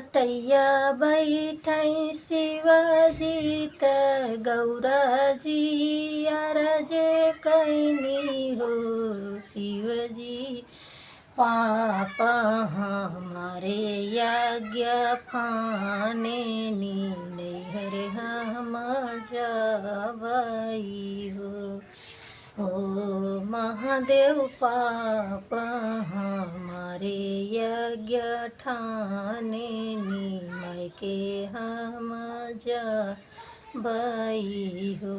खटैया बैठै शिवजी त गौराजी अरजे कैनी हो शिवजी पाप हमारे यज्ञ फानेनी नैहर हम जबई हो महादेव पाप हमारे यज्ञ ठानेनी मायके हम जबई हो।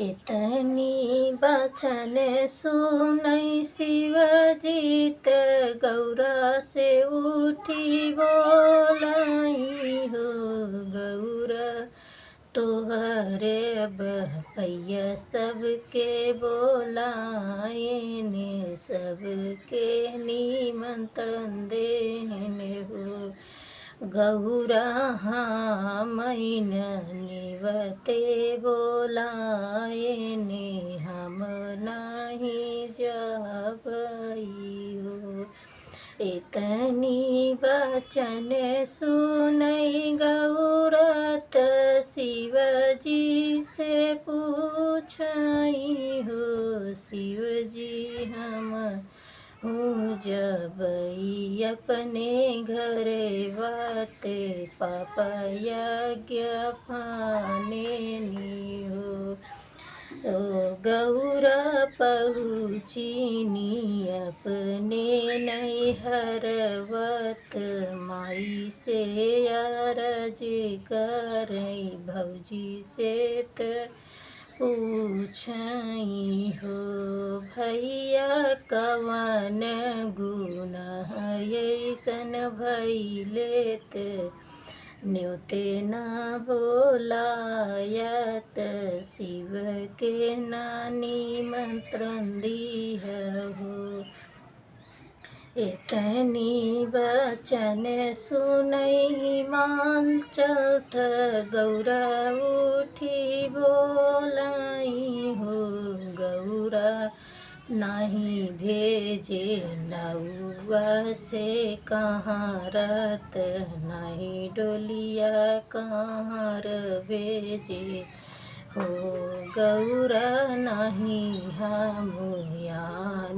इतनी बचन सुनै शिवजी त गौरा से उठी बोलाई हो गौरा तोहरे बहपैया सबके बोलाएने सबके निमंत्रण देने हो गौरा हमैन निवते बोलाएने हम नहीं जबई हो। इतनी बचन सुनै गौरत शिवजी से पूछई हो शिवजी हम हूँ जबई अपने घरे वाते पापा यज्ञ फानेनी हो ओ गौरा पहुँचीनी अपने नैहरवत माई से अरज करई भौजी से त पूछई हो भैया कवन गुनाह ऐसन भइलेत न्योते ना बोलायत शिव के ना निमंत्रण दीह हो। इतनी बचन सुनै हिमांचल गौरा उठी बोलाई हो गौरा नहीं भेजे नौआ से कहाँ रत नहीं डोलिया कहाँ भेजे हो गौरा नहीं हम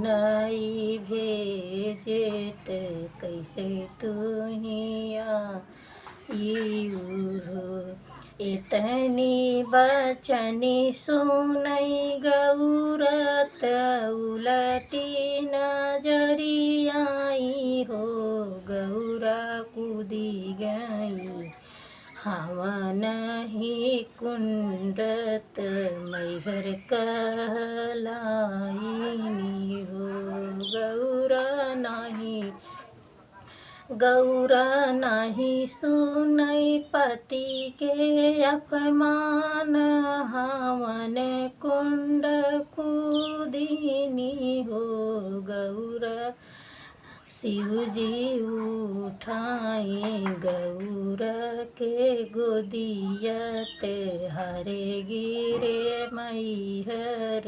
नहीं भेजेत कैसे तुहिया हो। इतनी बचनी सुनै गौरत उलटी नजरियाई हो गौरा कूदी गई हवन ही कुंडत मैहर कहलाइनी हो गौरा नहीं सुनै पति के अपमान हवन कुंड कूदिनी हो गौरा शिवजी उठाए गौरा के गोदियत हरे गिरे मैहर